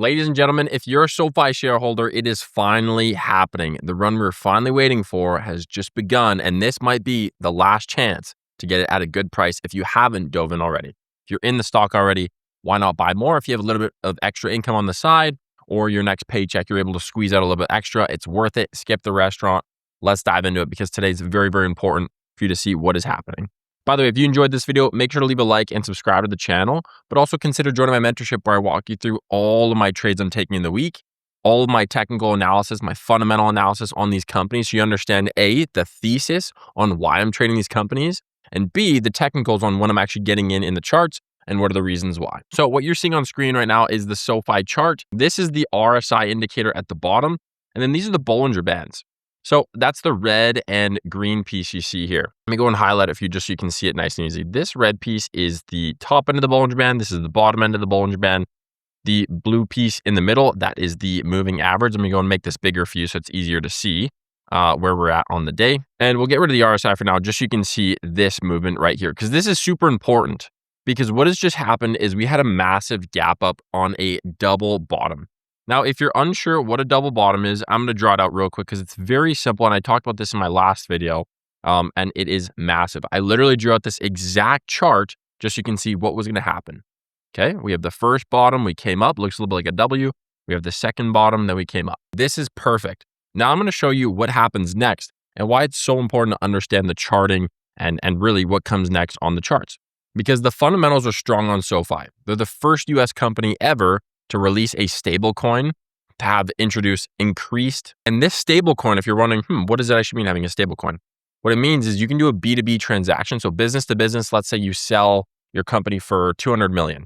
Ladies and gentlemen, if you're a SoFi shareholder, it is finally happening. The run we're finally waiting for has just begun, and this might be the last chance to get it at a good price if you haven't dove in already. If you're in the stock already, why not buy more? If you have a little bit of extra income on the side or your next paycheck, you're able to squeeze out a little bit extra. It's worth it. Skip the restaurant. Let's dive into it because today's very, very important for you to see what is happening. By the way, if you enjoyed this video, make sure to leave a like and subscribe to the channel, but also consider joining my mentorship where I walk you through all of my trades I'm taking in the week, all of my technical analysis, my fundamental analysis on these companies, so you understand A, the thesis on why I'm trading these companies, and B, the technicals on when I'm actually getting in the charts and what are the reasons why. So what you're seeing on screen right now is the SoFi chart. This is the RSI indicator at the bottom, and then these are the Bollinger Bands. So that's the red and green piece you see here. Let me go and highlight it for you just so you can see it nice and easy. This red piece is the top end of the Bollinger Band. This is the bottom end of the Bollinger Band. The blue piece in the middle, that is the moving average. Let me go and make this bigger for you so it's easier to see where we're at on the day. And we'll get rid of the RSI for now, just so you can see this movement right here, because this is super important. Because what has just happened is we had a massive gap up on a double bottom. Now, if you're unsure what a double bottom is, I'm going to draw it out real quick because it's very simple. And I talked about this in my last video, and it is massive. I literally drew out this exact chart just so you can see what was going to happen. Okay, we have the first bottom, we came up, looks a little bit like a W. We have the second bottom, then we came up. This is perfect. Now I'm going to show you what happens next and why it's so important to understand the charting and really what comes next on the charts. Because the fundamentals are strong on SoFi. They're the first US company ever to release a stable coin, to have introduced increased. And this stable coin, if you're wondering, what does that actually mean having a stable coin? What it means is you can do a B2B transaction. So business to business, let's say you sell your company for 200 million.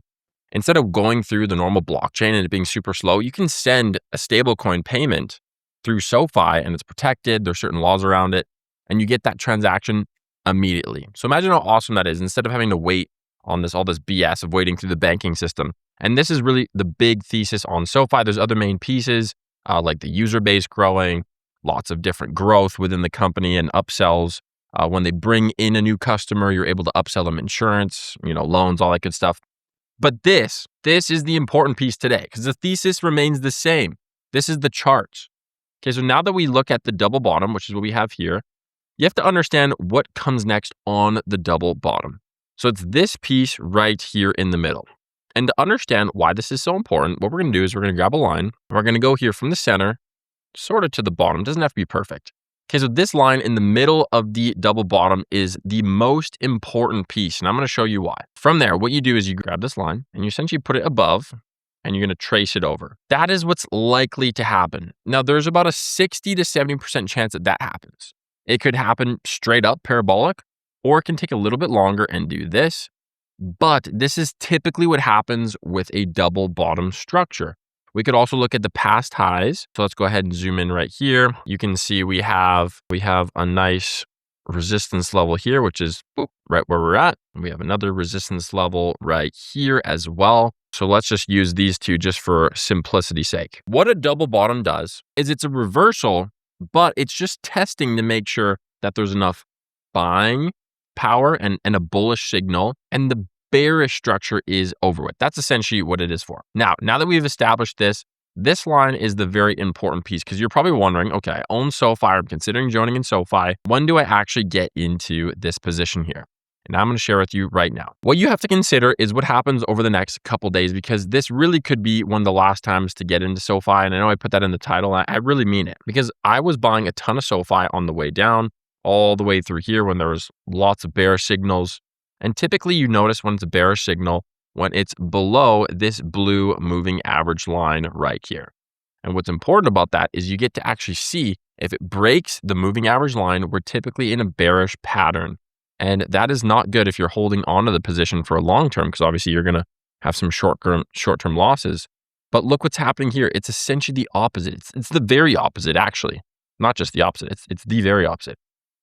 Instead of going through the normal blockchain and it being super slow, you can send a stable coin payment through SoFi and it's protected. There's certain laws around it and you get that transaction immediately. So imagine how awesome that is instead of having to wait on all this BS of waiting through the banking system. And this is really the big thesis on SoFi. There's other main pieces like the user base growing, lots of different growth within the company and upsells. When they bring in a new customer, you're able to upsell them insurance, loans, all that good stuff. But this is the important piece today because the thesis remains the same. This is the charts. Okay, so now that we look at the double bottom, which is what we have here, you have to understand what comes next on the double bottom. So it's this piece right here in the middle. And to understand why this is so important, what we're going to do is we're going to grab a line. We're going to go here from the center, sort of to the bottom. It doesn't have to be perfect. Okay, so this line in the middle of the double bottom is the most important piece. And I'm going to show you why. From there, what you do is you grab this line and you essentially put it above and you're going to trace it over. That is what's likely to happen. Now, there's about a 60 to 70% chance that happens. It could happen straight up parabolic, or it can take a little bit longer and do this. But this is typically what happens with a double bottom structure. We could also look at the past highs. So let's go ahead and zoom in right here. You can see we have a nice resistance level here, which is right where we're at. We have another resistance level right here as well. So let's just use these two just for simplicity's sake. What a double bottom does is it's a reversal, but it's just testing to make sure that there's enough buying power and a bullish signal, and the bearish structure is over with. That's essentially what it is for. Now that we've established this line is the very important piece because you're probably wondering, okay, I own SoFi, I'm considering joining in SoFi. When do I actually get into this position here? And I'm going to share with you right now. What you have to consider is what happens over the next couple days, because this really could be one of the last times to get into SoFi. And I know I put that in the title. I really mean it because I was buying a ton of SoFi on the way down, all the way through here when there was lots of bearish signals. And typically you notice when it's a bearish signal, when it's below this blue moving average line right here. And what's important about that is you get to actually see if it breaks the moving average line, we're typically in a bearish pattern. And that is not good if you're holding onto the position for a long term, because obviously you're going to have some short-term losses. But look what's happening here. It's essentially the opposite. It's the very opposite, actually. Not just the opposite. It's the very opposite.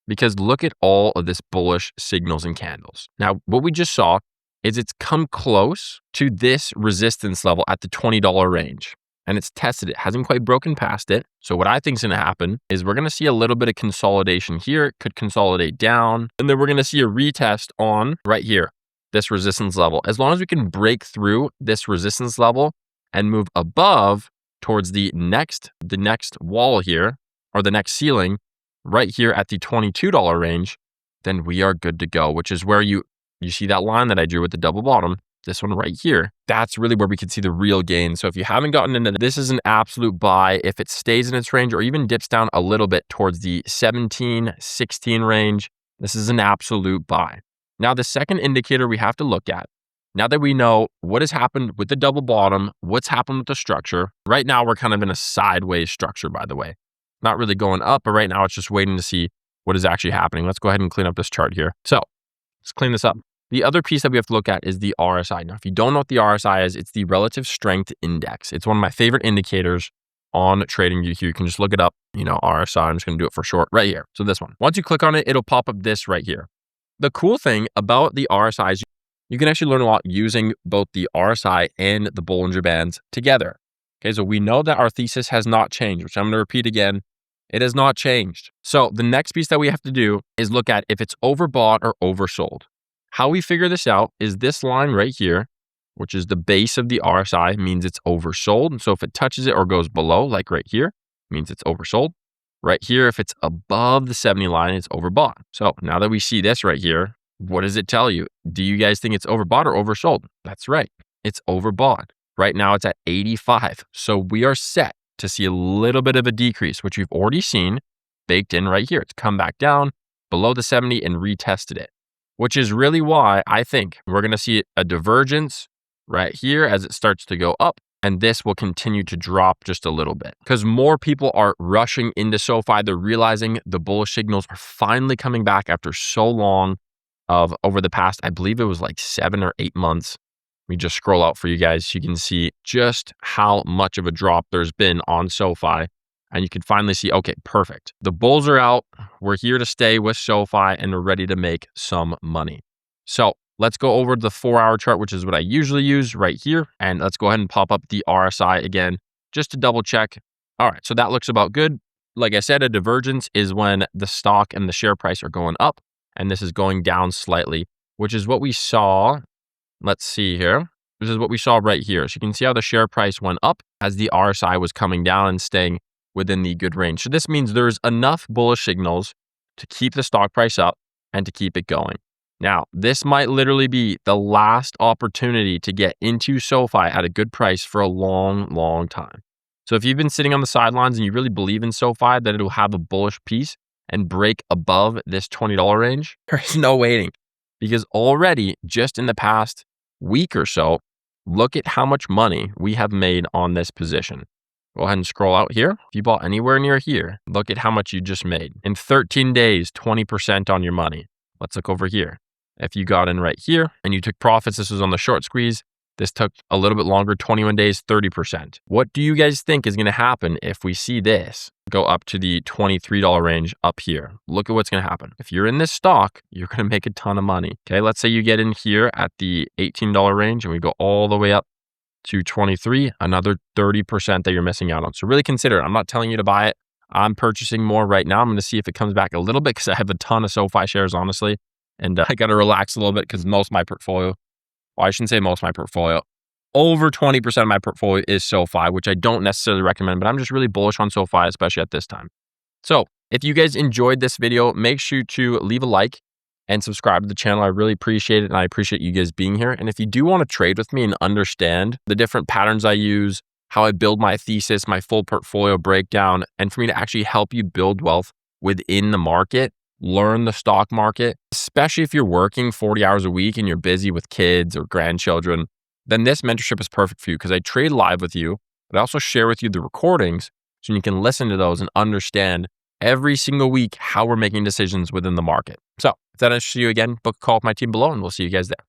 Because look at all of this bullish signals and candles. Now, what we just saw is it's come close to this resistance level at the $20 range. And it's tested it, hasn't quite broken past it. So what I think is going to happen is we're going to see a little bit of consolidation here. It could consolidate down. And then we're going to see a retest on right here, this resistance level. As long as we can break through this resistance level, and move above towards the next wall here, or the next ceiling right here at the $22 range, then we are good to go, which is where you see that line that I drew with the double bottom, this one right here. That's really where we can see the real gain. So if you haven't gotten into this, is an absolute buy. If it stays in its range or even dips down a little bit towards the 17, 16 range, this is an absolute buy. Now, the second indicator we have to look at, now that we know what has happened with the double bottom, what's happened with the structure, right now we're kind of in a sideways structure, by the way. Not really going up, but right now it's just waiting to see what is actually happening. Let's go ahead and clean up this chart here. So let's clean this up. The other piece that we have to look at is the RSI. Now, if you don't know what the RSI is, it's the relative strength index. It's one of my favorite indicators on TradingView here. You can just look it up, RSI. I'm just going to do it for short right here. So this one, once you click on it, it'll pop up this right here. The cool thing about the RSI is you can actually learn a lot using both the RSI and the Bollinger Bands together. Okay, so we know that our thesis has not changed, which I'm going to repeat again. It has not changed. So the next piece that we have to do is look at if it's overbought or oversold. How we figure this out is this line right here, which is the base of the RSI, means it's oversold. And so if it touches it or goes below, like right here, means it's oversold. Right here, if it's above the 70 line, it's overbought. So now that we see this right here, what does it tell you? Do you guys think it's overbought or oversold? That's right. It's overbought. Right now it's at 85. So we are set to see a little bit of a decrease, which we've already seen baked in right here. It's come back down below the 70 and retested it, which is really why I think we're going to see a divergence right here as it starts to go up. And this will continue to drop just a little bit because more people are rushing into SoFi. They're realizing the bullish signals are finally coming back after so long of over the past, I believe it was like 7 or 8 months. We just scroll out for you guys. So you can see just how much of a drop there's been on SoFi. And you can finally see, okay, perfect. The bulls are out. We're here to stay with SoFi and we're ready to make some money. So let's go over the 4-hour chart, which is what I usually use right here. And let's go ahead and pop up the RSI again, just to double check. All right, so that looks about good. Like I said, a divergence is when the stock and the share price are going up and this is going down slightly, which is what we saw. Let's see here. This is what we saw right here. So you can see how the share price went up as the RSI was coming down and staying within the good range. So this means there's enough bullish signals to keep the stock price up and to keep it going. Now, this might literally be the last opportunity to get into SoFi at a good price for a long, long time. So if you've been sitting on the sidelines and you really believe in SoFi that it'll have a bullish piece and break above this $20 range, there is no waiting. Because already, just in the past week or so, look at how much money we have made on this position. Go ahead and scroll out here. If you bought anywhere near here, look at how much you just made. In 13 days, 20% on your money. Let's look over here. If you got in right here and you took profits, this was on the short squeeze. This took a little bit longer, 21 days, 30%. What do you guys think is going to happen if we see this go up to the $23 range up here? Look at what's going to happen. If you're in this stock, you're going to make a ton of money. Okay, let's say you get in here at the $18 range and we go all the way up to 23, another 30% that you're missing out on. So really consider it. I'm not telling you to buy it. I'm purchasing more right now. I'm going to see if it comes back a little bit because I have a ton of SoFi shares, honestly. And I got to relax a little bit because most of my portfolio, well, I shouldn't say most of my portfolio, over 20% of my portfolio is SoFi, which I don't necessarily recommend, but I'm just really bullish on SoFi, especially at this time. So if you guys enjoyed this video, make sure to leave a like and subscribe to the channel. I really appreciate it. And I appreciate you guys being here. And if you do want to trade with me and understand the different patterns I use, how I build my thesis, my full portfolio breakdown, and for me to actually help you build wealth within the market, learn the stock market, especially if you're working 40 hours a week and you're busy with kids or grandchildren, then this mentorship is perfect for you because I trade live with you, but I also share with you the recordings so you can listen to those and understand every single week how we're making decisions within the market. So if that interests you, again, book a call with my team below and we'll see you guys there.